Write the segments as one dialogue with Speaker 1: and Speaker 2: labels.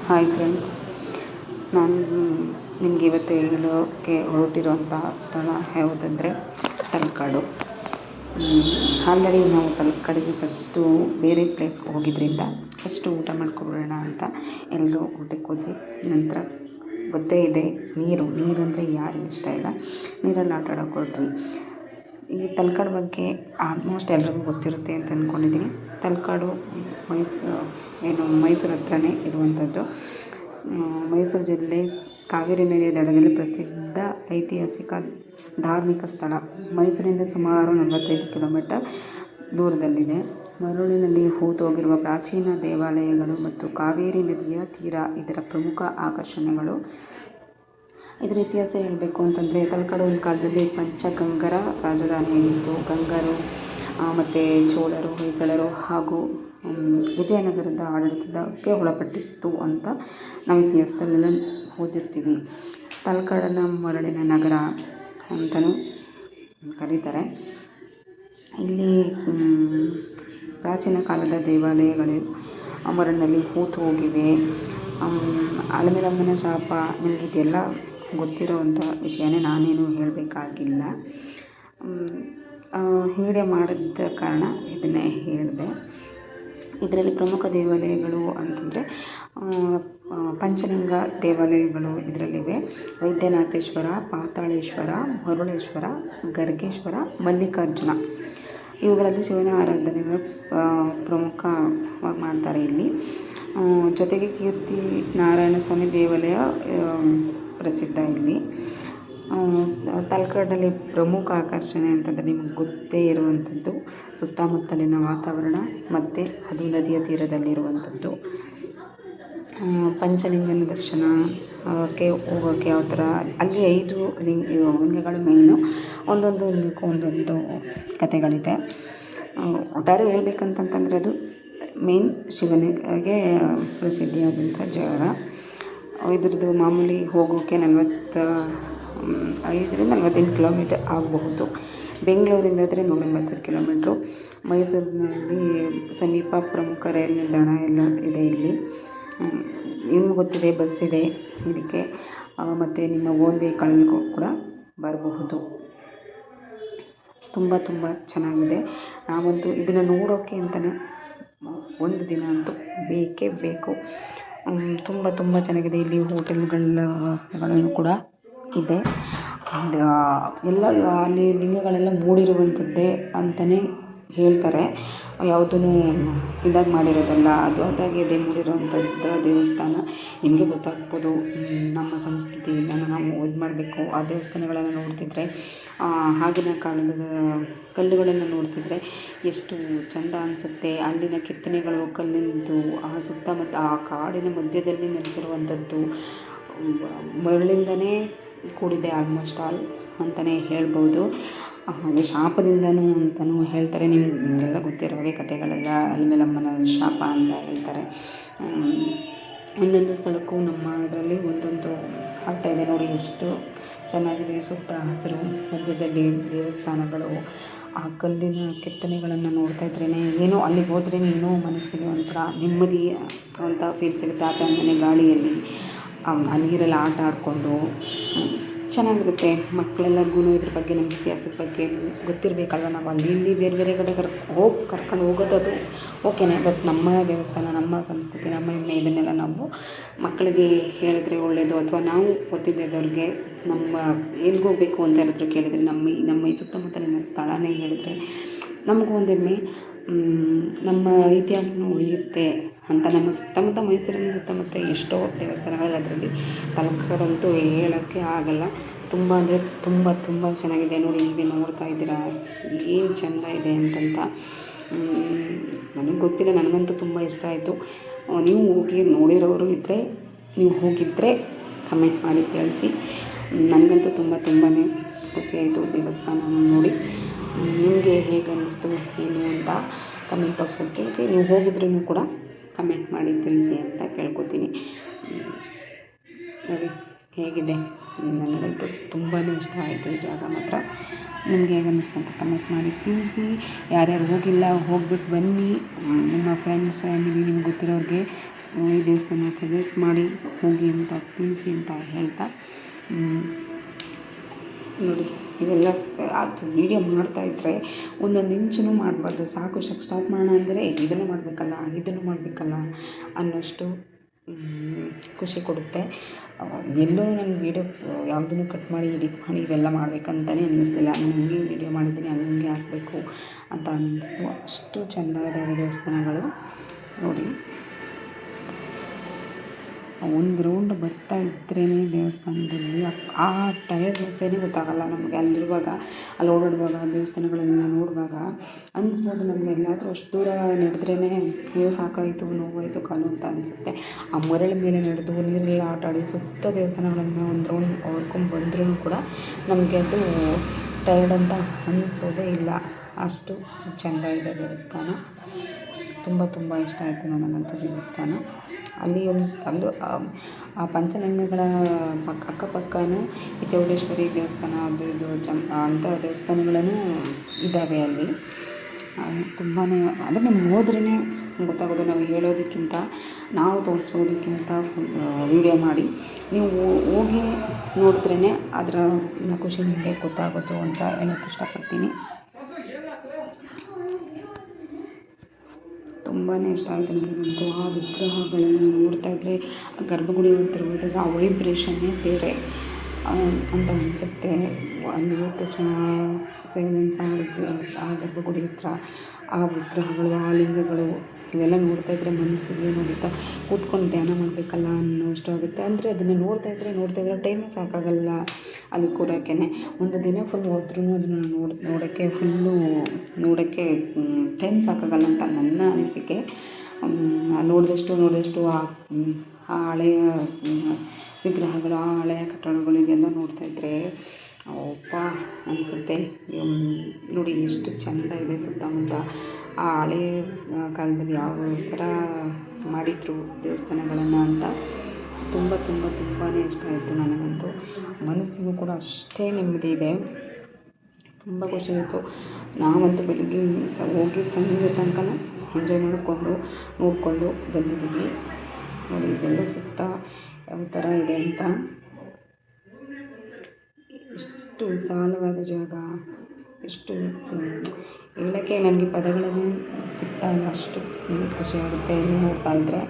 Speaker 1: Hi friends, ನಾನು ನಿಮಗೆ ಇವತ್ತು ಹೇಳೋಕ್ಕೆ ಹೊರಟಿರುವಂಥ ಸ್ಥಳ ಯಾವುದಂದರೆ ತಲಕಾಡು. ಆಲ್ರೆಡಿ ನಾವು ತಲಕಾಡಿಗೆ ಫಸ್ಟು ಬೇರೆ ಪ್ಲೇಸ್ಗೆ ಹೋಗಿದ್ದರಿಂದ ಫಸ್ಟು ಊಟ ಮಾಡ್ಕೊಬಿಡೋಣ ಅಂತ ಎಲ್ಲರೂ ಊಟಕ್ಕೆ ಹೋದ್ವಿ. ನಂತರ ಗೊತ್ತೇ ಇದೆ, ನೀರು ಅಂದರೆ ಯಾರಿಗೆ ಇಷ್ಟ ಇಲ್ಲ. ನೀರಲ್ಲಿ ಆಟ ಆಡೋಕೆ ಹೊರಟ್ವಿ. ಈ ತಲಕಾಡು ಬಗ್ಗೆ ಆಲ್ಮೋಸ್ಟ್ ಎಲ್ರಿಗೂ ಗೊತ್ತಿರುತ್ತೆ ಅಂತ ಅಂದ್ಕೊಂಡಿದ್ದೀನಿ. ತಲಕಾಡು ಮೈಸೂರು ಹತ್ರನೇ ಇರುವಂಥದ್ದು. ಮೈಸೂರು ಜಿಲ್ಲೆ ಕಾವೇರಿ ನದಿಯ ದಡದಲ್ಲಿ ಪ್ರಸಿದ್ಧ ಐತಿಹಾಸಿಕ ಧಾರ್ಮಿಕ ಸ್ಥಳ. ಮೈಸೂರಿನಿಂದ ಸುಮಾರು 45 ಕಿಲೋಮೀಟರ್ ದೂರದಲ್ಲಿದೆ. ಮರಳಿನಲ್ಲಿ ಹೂತೋಗಿರುವ ಪ್ರಾಚೀನ ದೇವಾಲಯಗಳು ಮತ್ತು ಕಾವೇರಿ ನದಿಯ ತೀರ ಇದರ ಪ್ರಮುಖ ಆಕರ್ಷಣೆಗಳು. ಇದರ ಇತಿಹಾಸ ಹೇಳಬೇಕು ಅಂತಂದರೆ, ತಲಕಾಡು ಒಂದು ಕಾಲದಲ್ಲಿ ಪಂಚಗಂಗರ ರಾಜಧಾನಿಯಾಗಿತ್ತು. ಗಂಗರು ಮತ್ತು ಚೋಳರು, ಹೊಯ್ಸಳರು ಹಾಗೂ ವಿಜಯನಗರದ ಆಡಳಿತಕ್ಕೆ ಒಳಪಟ್ಟಿತ್ತು ಅಂತ ನಾವು ಇತಿಹಾಸದಲ್ಲೆಲ್ಲ ಓದಿರ್ತೀವಿ. ತಲಕಾಡನ್ನು ಮರಳಿನ ನಗರ ಅಂತಲೂ ಕರೀತಾರೆ. ಇಲ್ಲಿ ಪ್ರಾಚೀನ ಕಾಲದ ದೇವಾಲಯಗಳು ಮರಳಿನಲ್ಲಿ ಹೂತು ಹೋಗಿವೆ. ಅಲಮೇಲಮ್ಮನ ಶಾಪ, ನಿಮಗೆ ಇದೆಲ್ಲ ಗೊತ್ತಿರೋವಂಥ ವಿಷಯನೇ, ನಾನೇನು ಹೇಳಬೇಕಾಗಿಲ್ಲ. ವಿಡಿಯೋ ಮಾಡಿದ ಕಾರಣ ಇದನ್ನೇ ಹೇಳಿದೆ. ಇದರಲ್ಲಿ ಪ್ರಮುಖ ದೇವಾಲಯಗಳು ಅಂತಂದರೆ ಪಂಚಲಿಂಗ ದೇವಾಲಯಗಳು ಇದರಲ್ಲಿವೆ. ವೈದ್ಯನಾಥೇಶ್ವರ, ಪಾತಾಳೇಶ್ವರ, ಮರುಳೇಶ್ವರ, ಗರ್ಗೇಶ್ವರ, ಮಲ್ಲಿಕಾರ್ಜುನ ಇವುಗಳಲ್ಲಿ ಶಿವನ ಆರಾಧನೆಗಳು ಪ್ರಮುಖವಾಗಿ ಮಾಡ್ತಾರೆ ಇಲ್ಲಿ. ಜೊತೆಗೆ ಕೀರ್ತಿ ನಾರಾಯಣ ಸ್ವಾಮಿ ದೇವಾಲಯ ಪ್ರಸಿದ್ಧ ಇಲ್ಲಿ. ತಲಕಾಡಿನಲ್ಲಿ ಪ್ರಮುಖ ಆಕರ್ಷಣೆ ಅಂತಂದರೆ ನಿಮಗೆ ಗೊತ್ತೇ ಇರುವಂಥದ್ದು ಸುತ್ತಮುತ್ತಲಿನ ವಾತಾವರಣ ಮತ್ತು ಅದು ನದಿಯ ತೀರದಲ್ಲಿರುವಂಥದ್ದು. ಪಂಚಲಿಂಗನ ದರ್ಶನಕ್ಕೆ ಹೋಗೋಕ್ಕೆ ಯಾವ ಥರ, ಅಲ್ಲಿ 5 ಲಿಂಗಗಳು ಮೇಯ್ನು. ಒಂದೊಂದು ಲಿಂಗಕ್ಕೂ ಒಂದೊಂದು ಕಥೆಗಳಿದೆ. ಒಟ್ಟಾರೆ ಹೇಳ್ಬೇಕಂತಂತಂದರೆ ಅದು ಮೇನ್ ಶಿವನಿಗೆ ಪ್ರಸಿದ್ಧಿಯಾದಂಥ ಜಾಗ. ಇದ್ರದ್ದು ಮಾಮೂಲಿ ಹೋಗೋಕ್ಕೆ 45-48 ಕಿಲೋಮೀಟರ್ ಆಗಬಹುದು. ಬೆಂಗಳೂರಿಂದಾದರೆ 180 ಕಿಲೋಮೀಟ್ರು. ಮೈಸೂರಿನಲ್ಲಿ ಸಮೀಪ ಪ್ರಮುಖ ರೈಲು ನಿಲ್ದಾಣ ಎಲ್ಲ ಇದೆ ಇಲ್ಲಿ. ನಿಮ್ಗೆ ಗೊತ್ತಿದೆ, ಬಸ್ ಇದೆ ಇದಕ್ಕೆ, ಮತ್ತು ನಿಮ್ಮ ಓನ್ ವೆಹಿಕಲಲ್ಲಿ ಕೂಡ ಬರಬಹುದು. ತುಂಬ ಚೆನ್ನಾಗಿದೆ. ನಾವಂತೂ ಇದನ್ನು ನೋಡೋಕ್ಕೆ ಅಂತಲೇ ಒಂದು ದಿನ ಅಂತೂ ಬೇಕೇ ಬೇಕು. ತುಂಬ ಚೆನ್ನಾಗಿದೆ. ಇಲ್ಲಿ ಹೋಟೆಲ್ಗಳ ವ್ಯವಸ್ಥೆಗಳನ್ನು ಕೂಡ ಇದೆ. ಎಲ್ಲ ಅಲ್ಲಿ ಲಿಂಗಗಳೆಲ್ಲ ಮೂಡಿರುವಂಥದ್ದೇ ಅಂತಲೇ ಹೇಳ್ತಾರೆ. ಯಾವುದೂ ಇದಾಗಿ ಮಾಡಿರೋದಲ್ಲ, ಅದು ಅದಾಗಿ ಅದೇ ಮೂಡಿರುವಂಥದ್ದು ದೇವಸ್ಥಾನ. ನಿಮಗೆ ಗೊತ್ತಾಗ್ಬೋದು, ನಮ್ಮ ಸಂಸ್ಕೃತಿಯನ್ನು ನಾವು ಇದು ಮಾಡಬೇಕು. ಆ ದೇವಸ್ಥಾನಗಳನ್ನು ನೋಡ್ತಿದ್ರೆ, ಆಗಿನ ಕಾಲದ ಕಲ್ಲುಗಳನ್ನು ನೋಡ್ತಿದ್ರೆ ಎಷ್ಟು ಚೆಂದ ಅನಿಸುತ್ತೆ. ಅಲ್ಲಿನ ಕೆತ್ತನೆಗಳು, ಕಲ್ಲಿನದ್ದು, ಆ ಸುತ್ತಮುತ್ತ ಆ ಕಾಡಿನ ಮಧ್ಯದಲ್ಲಿ ನೆಲೆಸಿರುವಂಥದ್ದು ಮರಳಿಂದನೇ ಕೂಡಿದೆ ಆಲ್ಮೋಸ್ಟ್ ಆಲ್ ಅಂತಲೇ ಹೇಳ್ಬೋದು. ಹಾಗೆ ಶಾಪದಿಂದನೂ ಅಂತಲೂ ಹೇಳ್ತಾರೆ. ನಿಮಗೆಲ್ಲ ಗೊತ್ತಿರೋ ಹಾಗೆ ಕಥೆಗಳೆಲ್ಲ ಅಲಮೇಲಮ್ಮನ ಶಾಪ ಅಂತ ಹೇಳ್ತಾರೆ. ಒಂದೊಂದು ಸ್ಥಳಕ್ಕೂ ನಮ್ಮ ಇದರಲ್ಲಿ ಒಂದೊಂದು ಅರ್ಥ ಇದೆ. ನೋಡಿ ಎಷ್ಟು ಚೆನ್ನಾಗಿದೆ. ಸುತ್ತ ಹಸಿರು, ಮಧ್ಯದಲ್ಲಿ ದೇವಸ್ಥಾನಗಳು, ಆ ಕಲ್ಲಿನ ಕೆತ್ತನೆಗಳನ್ನು ನೋಡ್ತಾ ಇದ್ರೇ ಏನೋ, ಅಲ್ಲಿಗೆ ಹೋದ್ರೇ ಏನೋ ಮನಸ್ಸಿಗೆ ಒಂಥರ ನೆಮ್ಮದಿ ಅಂತ ಫೀಲ್ ಸಿಗುತ್ತೆ. ಆ ತಣ್ಣನೆ ಗಾಳಿಯಲ್ಲಿ ಆ ನೀರಲ್ಲಿ ಆಟ ಆಡಿಕೊಂಡು ಚೆನ್ನಾಗಿರುತ್ತೆ. ಮಕ್ಕಳೆಲ್ಲರಿಗೂ ಇದ್ರ ಬಗ್ಗೆ, ನಮ್ಮ ಇತಿಹಾಸದ ಬಗ್ಗೆ ಗೊತ್ತಿರಬೇಕಲ್ವ. ನಾವು ಅಲ್ಲಿ ಬೇರೆ ಕಡೆ ಕರ್ಕೊಂಡು ಹೋಗೋದು ಅದು ಓಕೆನೇ, ಬಟ್ ನಮ್ಮ ದೇವಸ್ಥಾನ, ನಮ್ಮ ಸಂಸ್ಕೃತಿ, ನಮ್ಮ ಹೆಮ್ಮೆ ಇದನ್ನೆಲ್ಲ ನಾವು ಮಕ್ಕಳಿಗೆ ಹೇಳಿದ್ರೆ ಒಳ್ಳೆಯದು. ಅಥವಾ ನಾವು ಗೊತ್ತಿದ್ದವ್ರಿಗೆ ನಮ್ಮ ಎಲ್ಲಿಗೆ ಹೋಗಬೇಕು ಅಂತ ಯಾರಾದರೂ ಕೇಳಿದರೆ ನಮ್ಮ ಈ ಸುತ್ತಮುತ್ತಲಿನ ಸ್ಥಳನೇ ಹೇಳಿದರೆ ನಮಗೂ ಒಂದು ಹೆಮ್ಮೆ, ನಮ್ಮ ಇತಿಹಾಸನೂ ಉಳಿಯುತ್ತೆ ಅಂತ. ನಮ್ಮ ಸುತ್ತಮುತ್ತ, ಮೈಸೂರಿನ ಸುತ್ತಮುತ್ತ ಎಷ್ಟೋ ದೇವಸ್ಥಾನಗಳಿದೆ. ಅದರಲ್ಲಿ ತಲಕಾಡಂತೂ ಹೇಳೋಕ್ಕೆ ಆಗಲ್ಲ. ತುಂಬ ಅಂದರೆ ತುಂಬ ಚೆನ್ನಾಗಿದೆ. ನೋಡಿ, ನೀವೇ ನೋಡ್ತಾ ಇದ್ದೀರಾ ಏನು ಚೆಂದ ಇದೆ ಅಂತಂತ. ನನಗೆ ಗೊತ್ತಿಲ್ಲ, ನನಗಂತೂ ತುಂಬ ಇಷ್ಟ ಆಯಿತು. ನೀವು ಹೋಗಿ ನೋಡಿರೋರು ಇದ್ದರೆ, ನೀವು ಹೋಗಿದ್ದರೆ ಕಮೆಂಟ್ ಮಾಡಿ ತಿಳಿಸಿ. ನನಗಂತೂ ತುಂಬಾ ಖುಷಿಯಾಯಿತು ದೇವಸ್ಥಾನನ ನೋಡಿ. ನಿಮಗೆ ಹೇಗೆ ಅನ್ನಿಸ್ತು ಏನು ಅಂತ ಕಮೆಂಟ್ ಬಾಕ್ಸಲ್ಲಿ ತಿಳಿಸಿ. ನೀವು ಹೋಗಿದ್ರೂ ಕೂಡ ಕಮೆಂಟ್ ಮಾಡಿ ತಿಳಿಸಿ ಅಂತ ಕೇಳ್ಕೊತೀನಿ. ನೋಡಿ ಹೇಗಿದೆ, ನನಗಂತೂ ತುಂಬಾ ಇಷ್ಟ ಆಯಿತು ಈ ಜಾಗ ಮಾತ್ರ. ನಿಮಗೆ ಹೇಗೆ ಅನ್ನಿಸ್ತು ಅಂತ ಕಮೆಂಟ್ ಮಾಡಿ ತಿಳಿಸಿ. ಯಾರ್ಯಾರು ಹೋಗಿಲ್ಲ, ಹೋಗ್ಬಿಟ್ಟು ಬನ್ನಿ. ನಿಮ್ಮ ಫ್ರೆಂಡ್ಸ್, ಫ್ಯಾಮಿಲಿ, ನಿಮ್ಗೆ ಗೊತ್ತಿರೋರಿಗೆ ಈ ದೇವಸ್ಥಾನ ಸಜೆಸ್ಟ್ ಮಾಡಿ ಹೋಗಿ ಅಂತ ತಿಳಿಸಿ ಅಂತ ಹೇಳ್ತಾ ನೋಡಿ ಇವೆಲ್ಲ ಅದು ವೀಡಿಯೋ ಮಾಡ್ತಾಯಿದ್ರೆ ಒಂದೊಂದು ಇಂಚೂ ಮಾಡಬಾರ್ದು, ಸಾಕು ಸ್ಟಾಪ್ ಮಾಡೋಣ ಅಂದರೆ ಇದನ್ನು ಮಾಡಬೇಕಲ್ಲ ಅನ್ನೋಷ್ಟು ಖುಷಿ ಕೊಡುತ್ತೆ. ಎಲ್ಲೂ ನನ್ನ ವೀಡಿಯೋ ಯಾವುದನ್ನು ಕಟ್ ಮಾಡಿ ಎಡಿಟ್ ಮಾಡಿ ಇವೆಲ್ಲ ಮಾಡಬೇಕಂತಲೇ ಅನ್ನಿಸ್ಲಿಲ್ಲ. ನಾನು ಹಂಗೆ ವೀಡಿಯೋ ಮಾಡಿದ್ದೀನಿ, ಹಂಗೆ ಹಾಕಬೇಕು ಅಂತ ಅನ್ನಿಸ್ತು. ಅಷ್ಟು ಚೆಂದ ಇದ್ದಾವೆ ದೇವಸ್ಥಾನಗಳು ನೋಡಿ. ಒಂದು ರೌಂಡ್ ಬರ್ತಾ ಇದ್ರೇ ದೇವಸ್ಥಾನದಲ್ಲಿ ಆ ಟಯರ್ಡ್ನೆಸ್ಸೇ ಗೊತ್ತಾಗಲ್ಲ ನಮಗೆ. ಅಲ್ಲಿರುವಾಗ ಅಲ್ಲಿ ಓಡಾಡುವಾಗ ದೇವಸ್ಥಾನಗಳೆಲ್ಲ ನೋಡುವಾಗ ಅನಿಸ್ಬೋದು ನಮಗೆ ಎಲ್ಲಾದರೂ ಅಷ್ಟು ದೂರ ನಡೆದ್ರೇ ಅಯ್ಯೋ ಸಾಕಾಯಿತು, ನೋವಾಯಿತು ಕಾಲು ಅಂತ ಅನಿಸುತ್ತೆ. ಆ ಮರಳ ಮೇಲೆ ನಡೆದು ನೀರೆಲ್ಲ ಆಟ ಆಡಿ ಸುತ್ತ ದೇವಸ್ಥಾನಗಳನ್ನು ಒಂದು ರೌಂಡ್ ಹೊಡ್ಕೊಂಡು ಬಂದ್ರೂ ಕೂಡ ನಮಗೆ ಅದು ಟಯರ್ಡ್ ಅಂತ ಅನಿಸೋದೇ ಇಲ್ಲ. ಅಷ್ಟು ಚೆಂದ ಇದೆ ದೇವಸ್ಥಾನ. ತುಂಬ ಇಷ್ಟ ಆಯಿತು ನನಗಂತೂ ದೇವಸ್ಥಾನ. ಅಲ್ಲೂ ಆ ಪಂಚಲಿಂಗಗಳ ಅಕ್ಕಪಕ್ಕನೂ ಈ ಚೌಡೇಶ್ವರಿ ದೇವಸ್ಥಾನ ಅದು ಇದು ಅಂಥ ದೇವಸ್ಥಾನಗಳೂ ಇದ್ದಾವೆ ಅಲ್ಲಿ. ತುಂಬಾ ಅಂದರೆ ನಮ್ಗೆ ಹೋದ್ರೇ ಗೊತ್ತಾಗೋದು, ನಾವು ಹೇಳೋದಕ್ಕಿಂತ ನಾವು ತೋರಿಸೋದಕ್ಕಿಂತ ವೀಡಿಯೋ ಮಾಡಿ ನೀವು ಹೋಗಿ ನೋಡಿದ್ರೇ ಅದರ ಖುಷಿ ನಿಮಗೆ ಗೊತ್ತಾಗೋದು ಅಂತ ಹೇಳೋಕ್ಕೆ ಇಷ್ಟಪಡ್ತೀನಿ. ತುಂಬಾ ಇಷ್ಟ ಆಯಿತು ನನಗಂತೂ. ಆ ವಿಗ್ರಹಗಳನ್ನು ನೋಡ್ತಾ ಇದ್ದರೆ ಆ ಗರ್ಭಗುಡಿ ಹತ್ರ ಹೋದರೆ ಆ ವೈಬ್ರೇಷನ್ನೇ ಬೇರೆ ಅಂತ ಅನಿಸುತ್ತೆ. ಅಲ್ಲಿ ಹೋದ ತಕ್ಷಣ ಸೈಲೆನ್ಸ್ ಆ ಗರ್ಭಗುಡಿ ಹತ್ರ ಆ ವಿಗ್ರಹಗಳು, ಆ ಲಿಂಗಗಳು ಇವೆಲ್ಲ ನೋಡ್ತಾ ಇದ್ದರೆ ಮನಸ್ಸಿಗೆ ನೋಡುತ್ತಾ ಕೂತ್ಕೊಂಡು ಧ್ಯಾನ ಮಾಡಬೇಕಲ್ಲ ಅನ್ನೋಷ್ಟು ಆಗುತ್ತೆ. ಅಂದರೆ ಅದನ್ನು ನೋಡ್ತಾ ಇದ್ದರೆ ಟೈಮೇ ಸಾಕಾಗಲ್ಲ ಅಲ್ಲಿ ಕೂರೋಕ್ಕೆ. ಒಂದು ದಿನ ಫುಲ್ ಹೋದ್ರೂ ಅದನ್ನು ನೋಡೋಕ್ಕೆ ಟೈಮ್ ಸಾಕಾಗಲ್ಲ ಅಂತ ನನ್ನ ಅನಿಸಿಕೆ. ನೋಡಿದಷ್ಟು ಆ ಹಳೆಯ ವಿಗ್ರಹಗಳು, ಆ ಹಳೆಯ ಕಟ್ಟಡಗಳು ಇವೆಲ್ಲ ನೋಡ್ತಾ ಇದ್ದರೆ ಅಪ್ಪ ಅನಿಸುತ್ತೆ. ನೋಡಿ ಎಷ್ಟು ಚೆಂದ ಇದೆ ಸುತ್ತಮುತ್ತ. ಆ ಹಳೆಯ ಕಾಲದಲ್ಲಿ ಯಾವ ಥರ ಮಾಡಿದರು ದೇವಸ್ಥಾನಗಳನ್ನು ಅಂತ ತುಂಬಾ ಇಷ್ಟ ಆಯಿತು ನನಗಂತೂ. ಮನಸ್ಸಿಗೂ ಕೂಡ ಅಷ್ಟೇ ನೆಮ್ಮದಿ ಇದೆ. ತುಂಬ ಖುಷಿ ಆಯಿತು. ನಾವಂತೂ ಬೆಳಿಗ್ಗೆ ಹೋಗಿ ಸಂಜೆ ತನಕ ಎಂಜಾಯ್ ನೋಡಿಕೊಂಡು ಬಂದಿದ್ದೀವಿ. ನೋಡಿ ಇದೆಲ್ಲ ಸುತ್ತ ಯಾವ ಥರ ಇದೆ ಅಂತ. ಎಷ್ಟು ವಿಶಾಲವಾದ ಜಾಗ, ಎಷ್ಟು ಹೇಳೋಕ್ಕೆ ನನಗೆ ಪದಗಳನ್ನೇ ಸಿಗ್ತಾ ಇಲ್ಲ, ಅಷ್ಟು ಖುಷಿಯಾಗುತ್ತೆ ಇಲ್ಲಿ ನೋಡ್ತಾ ಇದ್ದರೆ.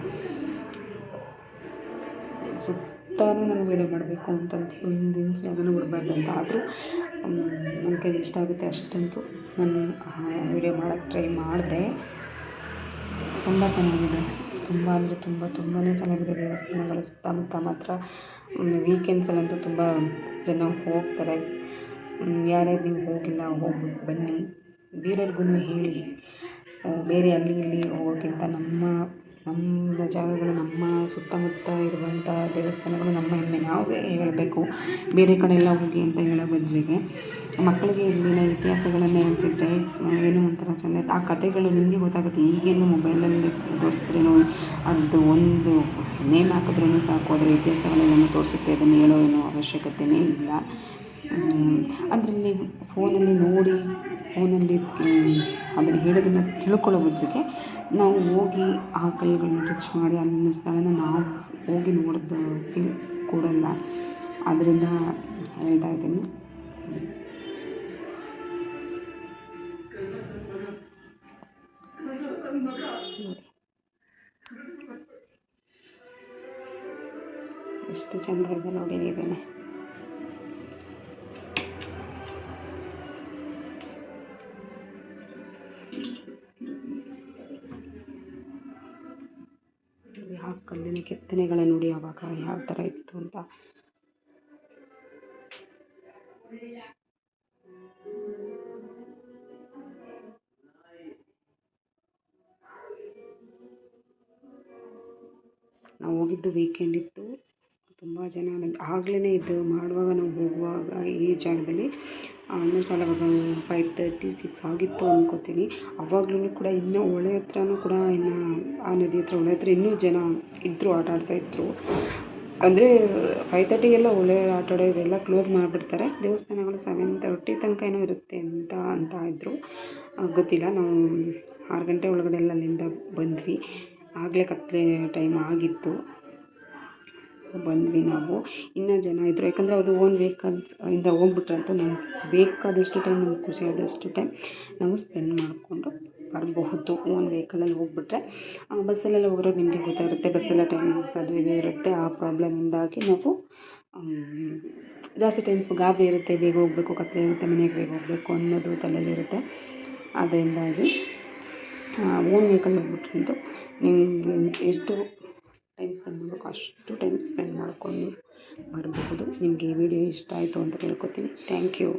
Speaker 1: ಸುತ್ತಲೂ ನಾನು ವೀಡಿಯೋ ಮಾಡಬೇಕು ಅಂತ ಒಂದು ಇಂಚ್ ಜಾಗನೂ ಬಿಡಬಾರ್ದು ಅಂತ. ಆದರೂ ನನ್ನ ಕೈಲಿ ಎಷ್ಟಾಗುತ್ತೆ ಅಷ್ಟಂತೂ ನಾನು ವೀಡಿಯೋ ಮಾಡೋಕ್ಕೆ ಟ್ರೈ ಮಾಡಿದೆ. ತುಂಬ ಚೆನ್ನಾಗಿದೆ, ತುಂಬ ಅಂದರೆ ತುಂಬಾ ಚೆನ್ನಾಗಿದೆ ದೇವಸ್ಥಾನಗಳ ಸುತ್ತಮುತ್ತ ಮಾತ್ರ. ವೀಕೆಂಡ್ಸಲ್ಲಂತೂ ತುಂಬ ಜನ ಹೋಗ್ತಾರೆ. ಯಾರ್ಯಾರು ನೀವು ಹೋಗಿಲ್ಲ ಹೋಗ್ಬಿಟ್ಟು ಬನ್ನಿ. ಬೇರೆಯವ್ರಿಗೂ ಹೇಳಿ, ಬೇರೆ ಅಲ್ಲಿ ಇಲ್ಲಿ ಹೋಗೋಕ್ಕಿಂತ ನಮ್ಮ ಜಾಗಗಳು, ನಮ್ಮ ಸುತ್ತಮುತ್ತ ಇರುವಂಥ ದೇವಸ್ಥಾನಗಳು ನಮ್ಮ ಹೆಮ್ಮೆ. ನಾವೇ ಹೇಳಬೇಕು, ಬೇರೆ ಕಡೆ ಎಲ್ಲ ಹೋಗಿ ಅಂತ ಹೇಳೋ ಬದಲಿಗೆ ಮಕ್ಕಳಿಗೆ ಇಲ್ಲಿನ ಇತಿಹಾಸಗಳನ್ನು ಹೇಳ್ತಿದ್ರೆ ಏನೋ ಒಂಥರ ಚೆಂದ. ಆ ಕಥೆಗಳು ನಿಮಗೆ ಗೊತ್ತಾಗುತ್ತೆ. ಈಗೇನು ಮೊಬೈಲಲ್ಲಿ ತೋರಿಸಿದ್ರೇನೋ ಅದು ಒಂದು ನೇಮ್ ಹಾಕಿದ್ರೂ ಸಾಕು, ಅದರ ಇತಿಹಾಸಗಳೆಲ್ಲನೂ ತೋರಿಸುತ್ತೆ. ಅದನ್ನು ಹೇಳೋ ಏನೋ ಅವಶ್ಯಕತೆಯೇ ಇಲ್ಲ. ಅದರಲ್ಲಿ ಫೋನಲ್ಲಿ ನೋಡಿ ಅದನ್ನು ಹೇಳೋದನ್ನು ತಿಳ್ಕೊಳ್ಳೋ ಬದಲಿಗೆ ನಾವು ಹೋಗಿ ಆ ಕಲ್ಲುಗಳನ್ನ ಟಚ್ ಮಾಡಿ ಅಲ್ಲಿನ ಸ್ಥಳನ ನಾವು ಹೋಗಿ ನೋಡಿದ ಫೀಲ್ ಕೊಡಲ್ಲ. ಆದ್ದರಿಂದ ಹೇಳ್ತಾ ಇದ್ದೀನಿ. ಎಷ್ಟು ಚೆಂದ ಇದೆ ನೋಡಿ ನೀವೇನೆ. ಆ ಕಲ್ಲಿನ ಕೆತ್ತನೆಗಳ ನೋಡಿ ಆವಾಗ ಯಾವ ಥರ ಇತ್ತು ಅಂತ. ನಾವು ಹೋಗಿದ್ದು ವೀಕೆಂಡ್ ಇತ್ತು. ತುಂಬ ಜನ ಆಗಲೇ ಇದು ಮಾಡುವಾಗ ನಾವು ಹೋಗುವಾಗ ಈ ಜಾಗದಲ್ಲಿ ಆಲ್ಮೋಸ್ಟ್ ಅವಾಗ 5:30, 6 ಆಗಿತ್ತು ಅಂದ್ಕೋತೀನಿ. ಆವಾಗಲೂ ಕೂಡ ಇನ್ನೂ ಹೊಳೆ ಹತ್ರನೂ ಕೂಡ ಇನ್ನು ಆ ನದಿ ಹತ್ರ ಹೊಳೆ ಹತ್ರ ಇನ್ನೂ ಜನ ಇದ್ದರು, ಆಟ ಆಡ್ತಾಯಿದ್ರು. ಅಂದರೆ 5:30ಗೆಲ್ಲ ಹೊಳೆ ಆಟ ಆಡೋ ಇದೆಲ್ಲ ಕ್ಲೋಸ್ ಮಾಡಿಬಿಡ್ತಾರೆ. ದೇವಸ್ಥಾನಗಳು 7:30 ತನಕ ಏನೋ ಇರುತ್ತೆ ಅಂತ ಇದ್ದರು. ಗೊತ್ತಿಲ್ಲ. ನಾವು 6 ಗಂಟೆ ಒಳಗಡೆ ಎಲ್ಲ ಅಲ್ಲಿಂದ ಬಂದ್ವಿ. ಆಗಲೇ ಕತ್ತಲೆ ಟೈಮ್ ಆಗಿತ್ತು. ಸೊ ಬಂದ್ವಿ ನಾವು. ಇನ್ನೂ ಜನ ಇದ್ದರು, ಯಾಕಂದರೆ ಅದು ಓನ್ ವೆಹಿಕಲ್ಸ್ ಇಂದ ಹೋಗ್ಬಿಟ್ರೆ ಅಂತೂ ನಮ್ಗೆ ಬೇಕಾದಷ್ಟು ಟೈಮ್, ನಮ್ಗೆ ಖುಷಿಯಾದಷ್ಟು ಟೈಮ್ ನಾವು ಸ್ಪೆಂಡ್ ಮಾಡಿಕೊಂಡು ಬರಬಹುದು. ಓನ್ ವೆಹಿಕಲಲ್ಲಿ ಹೋಗ್ಬಿಟ್ರೆ ಬಸ್ಸಲ್ಲೆಲ್ಲ ಹೋಗೋರು ನಿಮಗೆ ಗೊತ್ತಾಗಿರುತ್ತೆ, ಬಸ್ಸೆಲ್ಲ ಟೈಮಿಂಗ್ಸ್ ಅದು ಇದು ಇರುತ್ತೆ. ಆ ಪ್ರಾಬ್ಲಮಿಂದಾಗಿ ನಾವು ಜಾಸ್ತಿ ಟೈಮ್ಸ್ ಗಾಬರಿ ಇರುತ್ತೆ, ಬೇಗ ಹೋಗಬೇಕು, ಕತ್ತಲೆ ಇರುತ್ತೆ, ಮನೆಗೆ ಬೇಗ ಹೋಗಬೇಕು ಅನ್ನೋದು ತಲೆಯಲ್ಲಿರುತ್ತೆ. ಅದರಿಂದಾಗಿ ಓನ್ ವೆಹಿಕಲ್ ಹೋಗ್ಬಿಟ್ರಂತೂ ನಿಮಗೆ ಎಷ್ಟು ಟೈಮ್ ಸ್ಪೆಂಡ್ ಮಾಡಬೇಕು ಅಷ್ಟು ಟೈಮ್ ಸ್ಪೆಂಡ್ ಮಾಡಿಕೊಂಡು ಬರಬಹುದು. ನಿಮಗೆ ಈ ವಿಡಿಯೋ ಇಷ್ಟ ಆಯಿತು ಅಂತ ತಿಳ್ಕೊತೀನಿ. Thank you.